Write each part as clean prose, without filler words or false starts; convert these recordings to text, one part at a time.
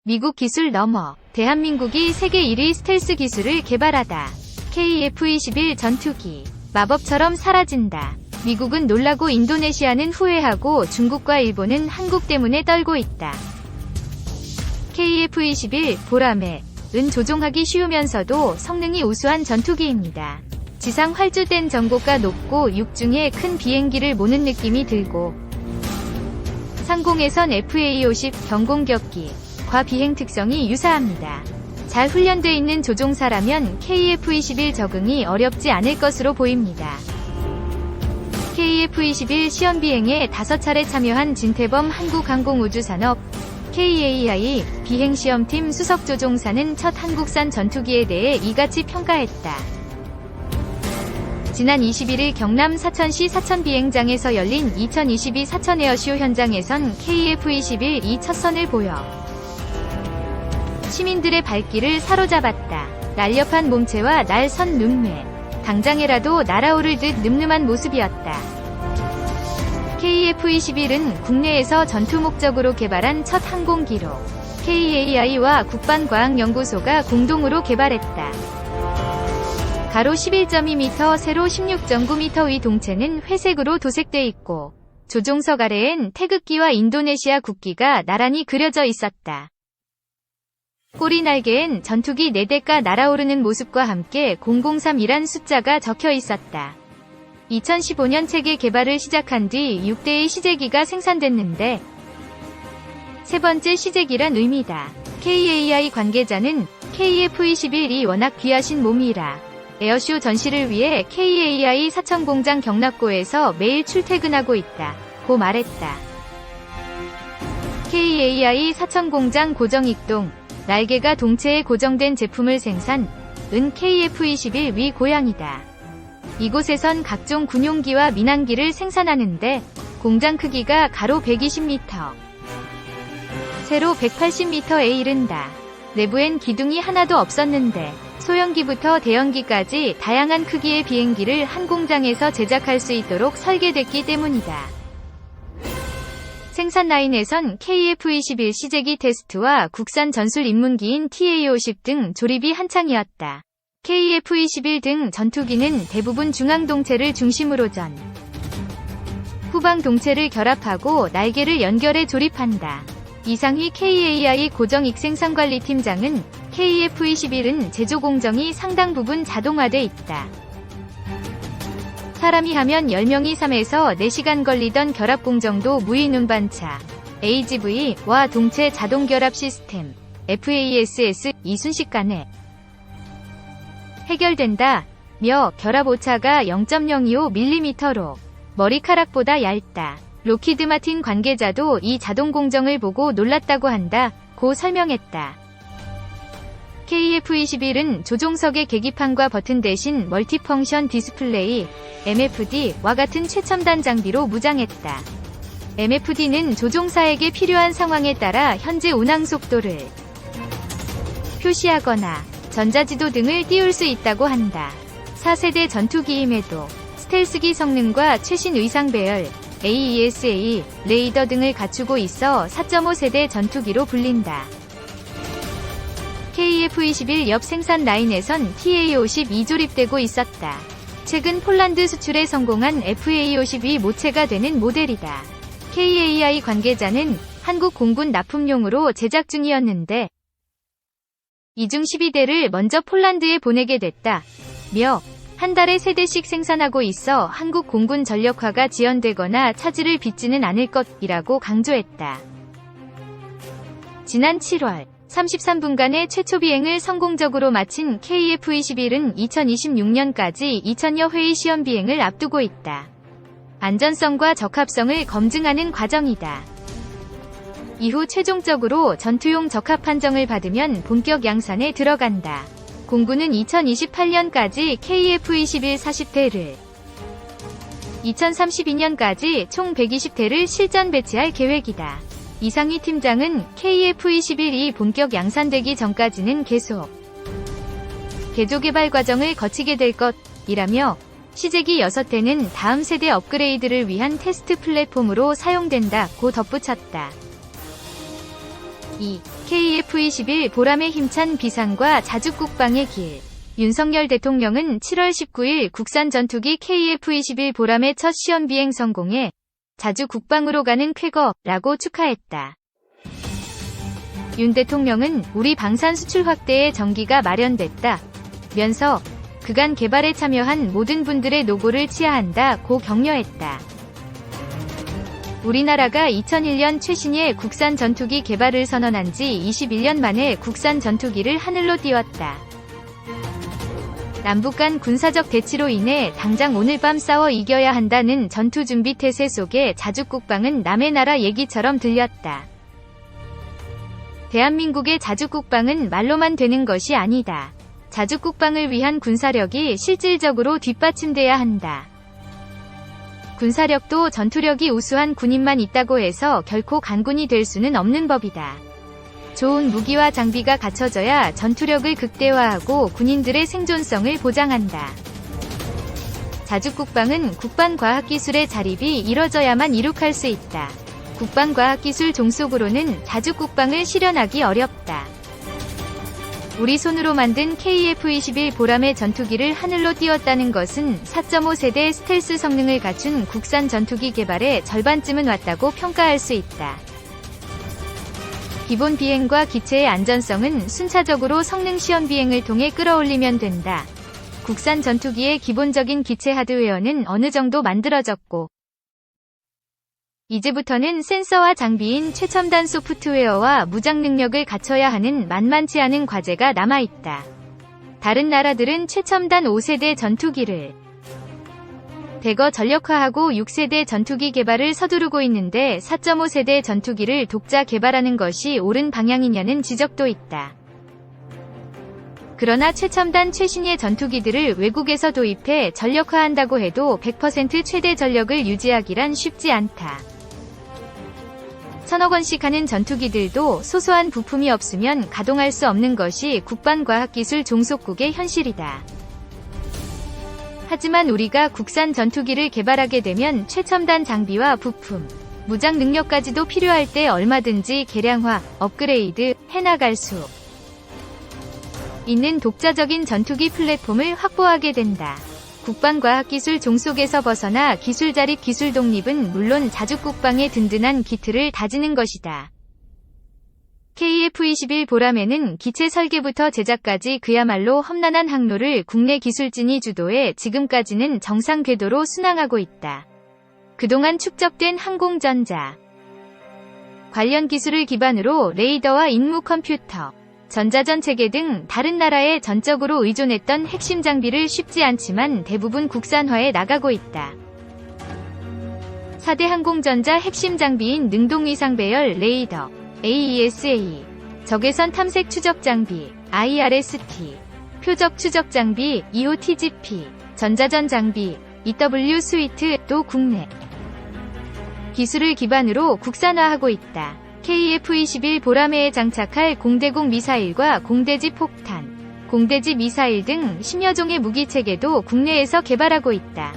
미국 기술 넘어 대한민국이 세계 1위 스텔스 기술을 개발하다. KF-21 전투기 마법처럼 사라진다. 미국은 놀라고 인도네시아는 후회하고 중국과 일본은 한국 때문에 떨고 있다. KF-21 보라매 은 조종하기 쉬우면서도 성능이 우수한 전투기입니다. 지상 활주된 정고가 높고 육중에 큰 비행기를 모는 느낌이 들고 상공에선 FA-50 경공격기 과 비행 특성이 유사합니다. 잘 훈련돼 있는 조종사라면 KF-21 적응이 어렵지 않을 것으로 보입니다. KF-21 시험비행에 5차례 참여한 진태범 한국항공우주산업 KAI 비행시험팀 수석조종사는 첫 한국산 전투기에 대해 이같이 평가했다. 지난 21일 경남 사천시 사천비행장에서 열린 2022 사천에어쇼 현장에선 KF-21이 첫 선을 보여 시민들의 발길을 사로잡았다. 날렵한 몸체와 날선 눈매, 당장에라도 날아오를 듯 늠름한 모습이었다. KF-21은 국내에서 전투 목적으로 개발한 첫 항공기로 KAI와 국방과학연구소가 공동으로 개발했다. 가로 11.2m, 세로 16.9m의 동체는 회색으로 도색돼 있고 조종석 아래엔 태극기와 인도네시아 국기가 나란히 그려져 있었다. 꼬리 날개엔 전투기 4대가 날아오르는 모습과 함께 003이란 숫자가 적혀 있었다. 2015년 체계 개발을 시작한 뒤 6대의 시제기가 생산됐는데 세 번째 시제기란 의미다. KAI 관계자는 KF-21이 워낙 귀하신 몸이라 에어쇼 전시를 위해 KAI 사천공장 경납고에서 매일 출퇴근하고 있다. 고 말했다. KAI 사천공장 고정익동 날개가 동체에 고정된 제품을 생산, 은 KF-21 위 고향이다. 이곳에선 각종 군용기와 민항기를 생산하는데 공장 크기가 가로 120m, 세로 180m에 이른다. 내부엔 기둥이 하나도 없었는데 소형기부터 대형기까지 다양한 크기의 비행기를 한 공장에서 제작할 수 있도록 설계됐기 때문이다. 생산 라인에선 KF-21 시제기 테스트와 국산 전술 입문기인 TA-50 등 조립이 한창이었다. KF-21 등 전투기는 대부분 중앙동체를 중심으로 전, 후방 동체를 결합하고 날개를 연결해 조립한다. 이상희 KAI 고정익생산관리팀장은 KF-21은 제조 공정이 상당 부분 자동화돼 있다. 사람이 하면 10명이 3에서 4시간 걸리던 결합 공정도 무인 운반차 AGV와 동체 자동 결합 시스템 FASS-이 순식간에 해결된다. 며 결합 오차가 0.025mm로 머리카락보다 얇다. 로키드 마틴 관계자도 이 자동 공정을 보고 놀랐다고 한다. 고 설명했다. KF-21은 조종석의 계기판과 버튼 대신 멀티펑션 디스플레이 MFD와 같은 최첨단 장비로 무장했다. MFD는 조종사에게 필요한 상황에 따라 현재 운항 속도를 표시하거나 전자지도 등을 띄울 수 있다고 한다. 4세대 전투기임에도 스텔스기 성능과 최신 의상 배열, AESA, 레이더 등을 갖추고 있어 4.5세대 전투기로 불린다. KF-21 옆 생산 라인에선 TA-50이 조립되고 있었다. 최근 폴란드 수출에 성공한 FA-50이 모체가 되는 모델이다. KAI 관계자는 한국 공군 납품용으로 제작 중이었는데 이 중 12대를 먼저 폴란드에 보내게 됐다. 며 한 달에 3대씩 생산하고 있어 한국 공군 전력화가 지연되거나 차질을 빚지는 않을 것이라고 강조했다. 지난 7월 33분간의 최초 비행을 성공적으로 마친 KF-21은 2026년까지 2000여 회의 시험 비행을 앞두고 있다. 안전성과 적합성을 검증하는 과정이다. 이후 최종적으로 전투용 적합 판정을 받으면 본격 양산에 들어간다. 공군은 2028년까지 KF-21 40대를 2032년까지 총 120대를 실전 배치할 계획이다. 이상희 팀장은 KF-21이 본격 양산되기 전까지는 계속 개조 개발 과정을 거치게 될 것이라며 시제기 6대는 다음 세대 업그레이드를 위한 테스트 플랫폼으로 사용된다고 덧붙였다. 2. KF-21 보람의 힘찬 비상과 자주국방의 길. 윤석열 대통령은 7월 19일 국산 전투기 KF-21 보람의 첫 시험 비행 성공에 자주국방으로 가는 쾌거라고 축하했다. 윤 대통령은 우리 방산 수출 확대에 전기가 마련됐다 면서 그간 개발에 참여한 모든 분들의 노고를 치하한다고 격려했다. 우리나라가 2001년 최신의 국산 전투기 개발을 선언한 지 21년 만에 국산 전투기를 하늘로 띄웠다. 남북 간 군사적 대치로 인해 당장 오늘 밤 싸워 이겨야 한다는 전투준비 태세 속에 자주국방은 남의 나라 얘기처럼 들렸다. 대한민국의 자주국방은 말로만 되는 것이 아니다. 자주국방을 위한 군사력이 실질적으로 뒷받침돼야 한다. 군사력도 전투력이 우수한 군인만 있다고 해서 결코 간군이 될 수는 없는 법이다. 좋은 무기와 장비가 갖춰져야 전투력을 극대화하고 군인들의 생존성을 보장한다. 자주국방은 국방과학기술의 자립이 이뤄져야만 이룩할 수 있다. 국방과학기술 종속으로는 자주국방을 실현하기 어렵다. 우리 손으로 만든 KF-21 보람의 전투기를 하늘로 띄웠다는 것은 4.5세대 스텔스 성능을 갖춘 국산 전투기 개발의 절반쯤은 왔다고 평가할 수 있다. 기본 비행과 기체의 안전성은 순차적으로 성능 시험 비행을 통해 끌어올리면 된다. 국산 전투기의 기본적인 기체 하드웨어는 어느 정도 만들어졌고, 이제부터는 센서와 장비인 최첨단 소프트웨어와 무장 능력을 갖춰야 하는 만만치 않은 과제가 남아있다. 다른 나라들은 최첨단 5세대 전투기를 대거 전력화하고 6세대 전투기 개발을 서두르고 있는데 4.5세대 전투기를 독자 개발하는 것이 옳은 방향이냐는 지적도 있다. 그러나 최첨단 최신의 전투기들을 외국에서 도입해 전력화한다고 해도 100% 최대 전력을 유지하기란 쉽지 않다. 1000억 원씩 하는 전투기들도 소소한 부품이 없으면 가동할 수 없는 것이 국방과학기술 종속국의 현실이다. 하지만 우리가 국산 전투기를 개발하게 되면 최첨단 장비와 부품, 무장 능력까지도 필요할 때 얼마든지 개량화, 업그레이드 해나갈 수 있는 독자적인 전투기 플랫폼을 확보하게 된다. 국방과학기술 종속에서 벗어나 기술 자립 기술 독립은 물론 자주국방의 든든한 기틀을 다지는 것이다. KF-21 보람에는 기체 설계부터 제작까지 그야말로 험난한 항로를 국내 기술진이 주도해 지금까지는 정상 궤도로 순항하고 있다. 그동안 축적된 항공전자 관련 기술을 기반으로 레이더와 임무 컴퓨터, 전자전 체계 등 다른 나라에 전적으로 의존했던 핵심 장비를 쉽지 않지만 대부분 국산화해 나가고 있다. 4대 항공전자 핵심 장비인 능동위상 배열 레이더, AESA, 적외선 탐색 추적 장비, IRST, 표적 추적 장비, EOTGP, 전자전 장비, EW 스위트도 국내 기술을 기반으로 국산화하고 있다. KF-21 보람에에 장착할 공대공 미사일과 공대지 폭탄, 공대지 미사일 등 10여 종의 무기체계도 국내에서 개발하고 있다.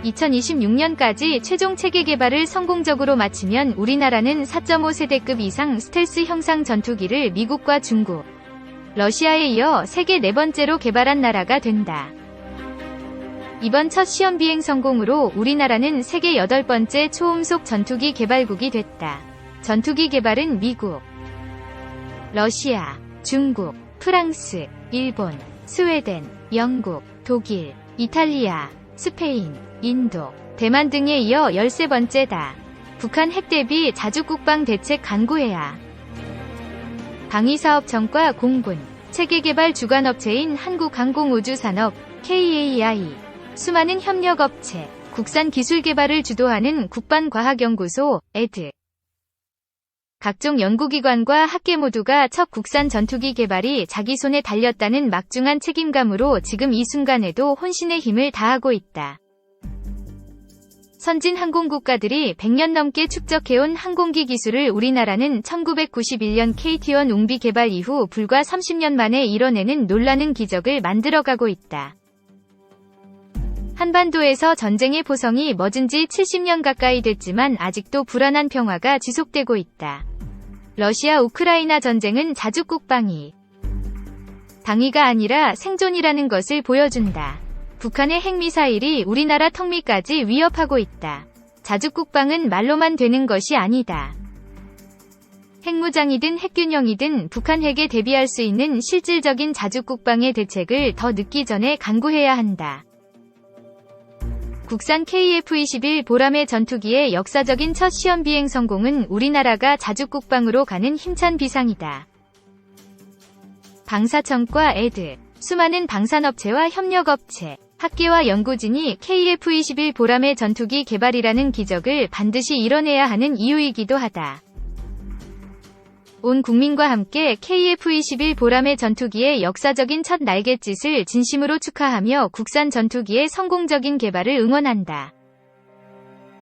2026년까지 최종 체계 개발을 성공적으로 마치면 우리나라는 4.5세대급 이상 스텔스 형상 전투기를 미국과 중국, 러시아에 이어 세계 4번째로 개발한 나라가 된다. 이번 첫 시험 비행 성공으로 우리나라는 세계 8번째 초음속 전투기 개발국이 됐다. 전투기 개발은 미국, 러시아, 중국, 프랑스, 일본, 스웨덴, 영국, 독일, 이탈리아, 스페인, 인도, 대만 등에 이어 13번째다. 북한 핵 대비 자주국방 대책 강구해야. 방위사업청과 공군, 체계개발 주관업체인 한국항공우주산업, KAI, 수많은 협력업체, 국산 기술 개발을 주도하는 국방과학연구소, 에드, 각종 연구기관과 학계 모두가 첫 국산 전투기 개발이 자기 손에 달렸다는 막중한 책임감으로 지금 이 순간에도 혼신의 힘을 다하고 있다. 선진 항공국가들이 100년 넘게 축적해온 항공기 기술을 우리나라는 1991년 KT-1 웅비 개발 이후 불과 30년 만에 이뤄내는 놀라는 기적을 만들어가고 있다. 한반도에서 전쟁의 포성이 멎은 지 70년 가까이 됐지만 아직도 불안한 평화가 지속되고 있다. 러시아 우크라이나 전쟁은 자주국방위 방위가 아니라 생존이라는 것을 보여준다. 북한의 핵미사일이 우리나라 턱밑까지 위협하고 있다. 자주국방은 말로만 되는 것이 아니다. 핵무장이든 핵균형이든 북한 핵에 대비할 수 있는 실질적인 자주국방의 대책을 더 늦기 전에 강구해야 한다. 국산 KF-21 보람의 전투기의 역사적인 첫 시험 비행 성공은 우리나라가 자주국방으로 가는 힘찬 비상이다. 방사청과 애드, 수많은 방산업체와 협력업체, 학계와 연구진이 KF-21 보람의 전투기 개발이라는 기적을 반드시 이뤄내야 하는 이유이기도 하다. 온 국민과 함께 KF-21 보람의 전투기의 역사적인 첫 날갯짓을 진심으로 축하하며 국산 전투기의 성공적인 개발을 응원한다.